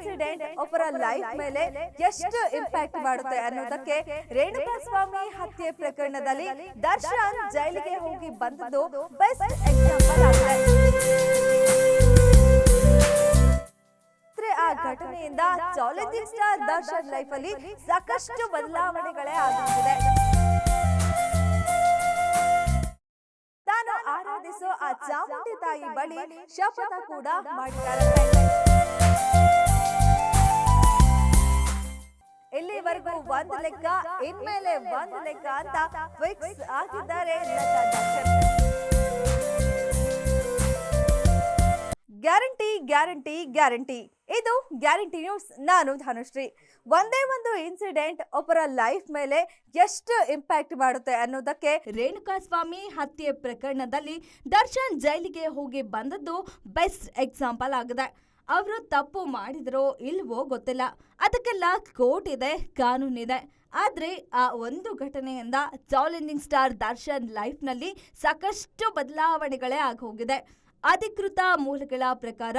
Incident ಒಬ್ಬರ life ಮೇಲೆ ಎಷ್ಟು ಇಂಪ್ಯಾಕ್ಟ್ ಮಾಡುತ್ತೆ ಅನ್ನೋದಕ್ಕೆ ರೇಣುಕಾಸ್ವಾಮಿ ಹತ್ಯೆ ಪ್ರಕರಣದಲ್ಲಿ ದರ್ಶನ್ ಜೈಲಿಗೆ ಹೋಗಿ ಬಂದದ್ದು ಬೆಸ್ಟ್ ಎಕ್ಸಾಂಪಲ್ ಆಗಿದೆ. ಆ ಘಟನೆಯಿಂದ ಚಾಲೆಂಜಿಂಗ್ ಸ್ಟಾರ್ ದರ್ಶನ್ ಲೈಫ್ ಅಲ್ಲಿ ಸಾಕಷ್ಟು ಬದಲಾವಣೆಗಳೇ ಆಗುತ್ತಿದೆ. ತಾನು ಆರಾಧಿಸೋ ಆ ಚಾಮುಂಡಿ ತಾಯಿ ಬಳಿ ಶಪಥ ಕೂಡ ಮಾಡಿದ್ದಾರೆ. ಇಲ್ಲಿವರೆಗೂ ಒಂದು ಲೆಕ್ಕ, ಇನ್ಮೇಲೆ ಒಂದು ಲೆಕ್ಕ ಅಂತ ಫಿಕ್ಸ್ ಆಗಿದ್ದಾರೆ ನಟ ದರ್ಶನ್. ಗ್ಯಾರಂಟಿ ಗ್ಯಾರಂಟಿ ಗ್ಯಾರಂಟಿ, ಇದು ಗ್ಯಾರಂಟಿ ನ್ಯೂಸ್. ನಾನು ಧನುಶ್ರೀ. ಒಂದೇ ಒಂದು ಇನ್ಸಿಡೆಂಟ್ ಒಬ್ಬರ ಲೈಫ್ ಮೇಲೆ ಎಷ್ಟು ಇಂಪ್ಯಾಕ್ಟ್ ಮಾಡುತ್ತೆ ಅನ್ನೋದಕ್ಕೆ ರೇಣುಕಾಸ್ವಾಮಿ ಹತ್ಯೆ ಪ್ರಕರಣದಲ್ಲಿ ದರ್ಶನ್ ಜೈಲಿಗೆ ಹೋಗಿ ಬಂದದ್ದು ಬೆಸ್ಟ್ ಎಕ್ಸಾಂಪಲ್ ಆಗಿದೆ. ಅವರು ತಪ್ಪು ಮಾಡಿದ್ರೋ ಇಲ್ವೋ ಗೊತ್ತಿಲ್ಲ, ಅದಕ್ಕೆಲ್ಲ ಕೋರ್ಟ್ ಇದೆ, ಕಾನೂನಿದೆ. ಆದ್ರೆ ಆ ಒಂದು ಘಟನೆಯಿಂದ ಚಾಲೆಂಜಿಂಗ್ ಸ್ಟಾರ್ ದರ್ಶನ್ ಲೈಫ್ನಲ್ಲಿ ಸಾಕಷ್ಟು ಬದಲಾವಣೆಗಳೇ ಆಗೋಗಿದೆ. ಅಧಿಕೃತ ಮೂಲಗಳ ಪ್ರಕಾರ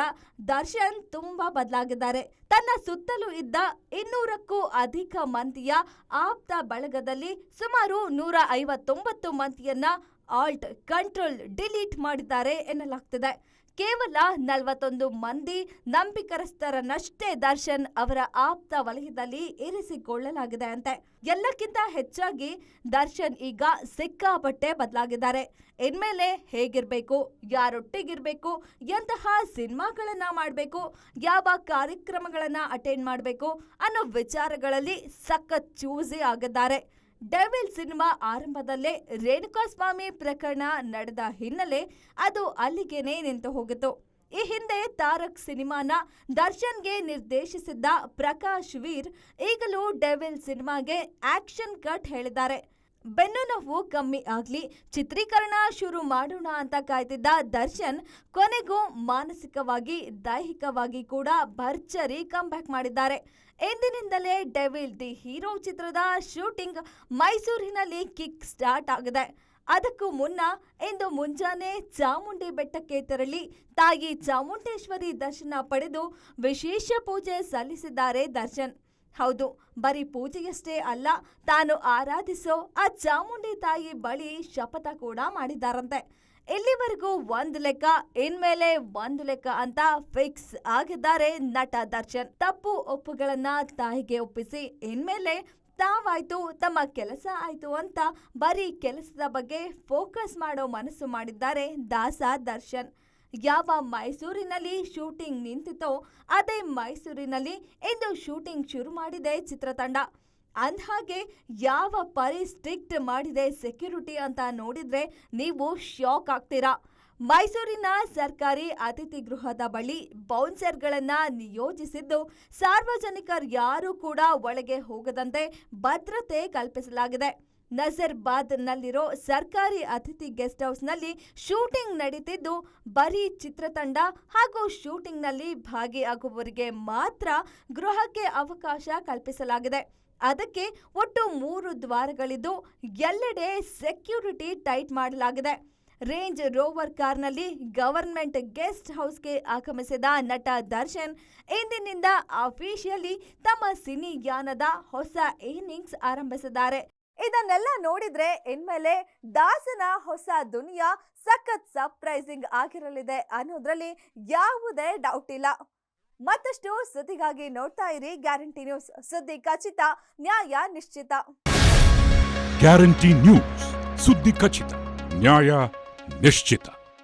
ದರ್ಶನ್ ತುಂಬಾ ಬದಲಾಗಿದ್ದಾರೆ. ತನ್ನ ಸುತ್ತಲೂ ಇದ್ದ 200ಕ್ಕೂ ಅಧಿಕ ಮಂದಿಯ ಆಪ್ತ ಬಳಗದಲ್ಲಿ ಸುಮಾರು 159 ಮಂದಿಯನ್ನ ಆಲ್ಟ್, ಕಂಟ್ರೋಲ್, ಡಿಲೀಟ್ ಮಾಡಿದ್ದಾರೆ ಎನ್ನಲಾಗ್ತಿದೆ. ಕೇವಲ 41 ಮಂದಿ ನಂಬಿಕರಸ್ಥರನ್ನಷ್ಟೇ ದರ್ಶನ್ ಅವರ ಆಪ್ತ ವಲಯದಲ್ಲಿ ಇರಿಸಿಕೊಳ್ಳಲಾಗಿದೆ ಅಂತೆ. ಎಲ್ಲಕ್ಕಿಂತ ಹೆಚ್ಚಾಗಿ ದರ್ಶನ್ ಈಗ ಸಿಕ್ಕಾಪಟ್ಟೆ ಬದಲಾಗಿದ್ದಾರೆ. ಇನ್ಮೇಲೆ ಹೇಗಿರ್ಬೇಕು, ಯಾರೊಟ್ಟಿಗಿರ್ಬೇಕು, ಎಂತಹ ಸಿನಿಮಾಗಳನ್ನ ಮಾಡಬೇಕು, ಯಾವ ಕಾರ್ಯಕ್ರಮಗಳನ್ನ ಅಟೆಂಡ್ ಮಾಡಬೇಕು ಅನ್ನೋ ವಿಚಾರಗಳಲ್ಲಿ ಸಖತ್ ಚೂಸಿ ಆಗಿದ್ದಾರೆ. ಡೆವಿಲ್ ಸಿನಿಮಾ ಆರಂಭದಲ್ಲೇ ರೇಣುಕಾಸ್ವಾಮಿ ಪ್ರಕರಣ ನಡೆದ ಹಿನ್ನೆಲೆ ಅದು ಅಲ್ಲಿಗೆನೇ ನಿಂತು ಹೋಗಿತ್ತು. ಈ ಹಿಂದೆ ತಾರಕ್ ಸಿನಿಮಾನ ದರ್ಶನ್ಗೆ ನಿರ್ದೇಶಿಸಿದ್ದ ಪ್ರಕಾಶ್ ವೀರ್ ಈಗಲೂ ಡೆವಿಲ್ ಸಿನಿಮಾಗೆ ಆಕ್ಷನ್ ಕಟ್ ಹೇಳಿದ್ದಾರೆ. ಬೆನ್ನು ನೋವು ಕಮ್ಮಿ ಆಗ್ಲಿ, ಚಿತ್ರೀಕರಣ ಶುರು ಮಾಡೋಣ ಅಂತ ಕಾಯ್ತಿದ್ದ ದರ್ಶನ್ ಕೊನೆಗೂ ಮಾನಸಿಕವಾಗಿ, ದೈಹಿಕವಾಗಿ ಕೂಡ ಭರ್ಜರಿ ಕಂಬ್ಯಾಕ್ ಮಾಡಿದ್ದಾರೆ. ಎಂದಿನಿಂದಲೇ ಡೆವಿಲ್ ದಿ ಹೀರೋ ಚಿತ್ರದ ಶೂಟಿಂಗ್ ಮೈಸೂರಿನಲ್ಲಿ ಕಿಕ್ ಸ್ಟಾರ್ಟ್ ಆಗಿದೆ. ಅದಕ್ಕೂ ಮುನ್ನ ಇಂದು ಮುಂಜಾನೆ ಚಾಮುಂಡಿ ಬೆಟ್ಟಕ್ಕೆ ತೆರಳಿ ತಾಯಿ ಚಾಮುಂಡೇಶ್ವರಿ ದರ್ಶನ ಪಡೆದು ವಿಶೇಷ ಪೂಜೆ ಸಲ್ಲಿಸಿದ್ದಾರೆ ದರ್ಶನ್. ಹೌದು, ಬರೀ ಪೂಜೆಯಷ್ಟೇ ಅಲ್ಲ, ತಾನು ಆರಾಧಿಸೋ ಆ ಚಾಮುಂಡಿ ತಾಯಿ ಬಳಿ ಶಪಥ ಕೂಡ ಮಾಡಿದ್ದಾರಂತೆ. ಇಲ್ಲಿವರೆಗೂ ಒಂದು ಲೆಕ್ಕ, ಇನ್ಮೇಲೆ ಒಂದು ಲೆಕ್ಕ ಅಂತ ಫಿಕ್ಸ್ ಆಗಿದ್ದಾರೆ ನಟ ದರ್ಶನ್. ತಪ್ಪು ಒಪ್ಪುಗಳನ್ನ ತಾಯಿಗೆ ಒಪ್ಪಿಸಿ ಇನ್ಮೇಲೆ ತಾವಾಯ್ತು, ತಮ್ಮ ಕೆಲಸ ಆಯ್ತು ಅಂತ ಬರೀ ಕೆಲಸದ ಬಗ್ಗೆ ಫೋಕಸ್ ಮಾಡೋ ಮನಸ್ಸು ಮಾಡಿದ್ದಾರೆ ದಾಸ ದರ್ಶನ್. ಯಾವ ಮೈಸೂರಿನಲ್ಲಿ ಶೂಟಿಂಗ್ ನಿಂತಿತೋ ಅದೇ ಮೈಸೂರಿನಲ್ಲಿ ಇಂದು ಶೂಟಿಂಗ್ ಶುರು ಮಾಡಿದೆ ಚಿತ್ರತಂಡ. ಅಂದ್ಹಾಗೆ ಯಾವ ಪರಿ ಸ್ಟ್ರಿಕ್ಟ್ ಮಾಡಿದೆ ಸೆಕ್ಯೂರಿಟಿ ಅಂತ ನೋಡಿದ್ರೆ ನೀವು ಶಾಕ್ ಆಗ್ತೀರಾ. ಮೈಸೂರಿನ ಸರ್ಕಾರಿ ಅತಿಥಿ ಗೃಹದ ಬಳಿ ಬೌನ್ಸರ್ಗಳನ್ನ ನಿಯೋಜಿಸಿದ್ದು ಸಾರ್ವಜನಿಕರು ಯಾರೂ ಕೂಡ ಒಳಗೆ ಹೋಗದಂತೆ ಭದ್ರತೆ ಕಲ್ಪಿಸಲಾಗಿದೆ. ನಜರ್ಬಾದ್ನಲ್ಲಿರೋ ಸರ್ಕಾರಿ ಅತಿಥಿ ಗೆಸ್ಟ್ ಹೌಸ್ನಲ್ಲಿ ಶೂಟಿಂಗ್ ನಡೀತಿದ್ದು ಬರೀ ಚಿತ್ರತಂಡ ಹಾಗೂ ಶೂಟಿಂಗ್ನಲ್ಲಿ ಭಾಗಿಯಾಗುವವರಿಗೆ ಮಾತ್ರ ಗೃಹಕ್ಕೆ ಅವಕಾಶ ಕಲ್ಪಿಸಲಾಗಿದೆ. ಅದಕ್ಕೆ ಒಟ್ಟು 3 ದ್ವಾರಗಳಿದ್ದು ಎಲ್ಲೆಡೆ ಸೆಕ್ಯೂರಿಟಿ ಟೈಟ್ ಮಾಡಲಾಗಿದೆ. ರೇಂಜ್ ರೋವರ್ ಕಾರ್ನಲ್ಲಿ ಗವರ್ಮೆಂಟ್ ಗೆಸ್ಟ್ ಹೌಸ್ಗೆ ಆಗಮಿಸಿದ ನಟ ದರ್ಶನ್ ಇಂದಿನಿಂದ ಅಫಿಷಿಯಲಿ ತಮ್ಮ ಸಿನಿಯಾನದ ಹೊಸ ಇನ್ನಿಂಗ್ಸ್ ಆರಂಭಿಸಿದ್ದಾರೆ. ಇದನ್ನೆಲ್ಲ ನೋಡಿದ್ರೆ ಇನ್ಮೇಲೆ ದಾಸನ ಹೊಸ ದುನಿಯಾ ಸಖತ್ ಸರ್ಪ್ರೈಸಿಂಗ್ ಆಗಿರಲಿದೆ ಅನ್ನೋದ್ರಲ್ಲಿ ಯಾವುದೇ ಡೌಟ್ ಇಲ್ಲ. ಮತ್ತಷ್ಟು ಸುದ್ದಿಗಾಗಿ ನೋಡ್ತಾ ಇರಿ ಗ್ಯಾರಂಟಿ ನ್ಯೂಸ್. ಸುದ್ದಿ ಖಚಿತ, ನ್ಯಾಯ ನಿಶ್ಚಿತ. ಗ್ಯಾರಂಟಿ ನ್ಯೂಸ್, ಸುದ್ದಿ ಖಚಿತ, ನ್ಯಾಯ ನಿಶ್ಚಿತ.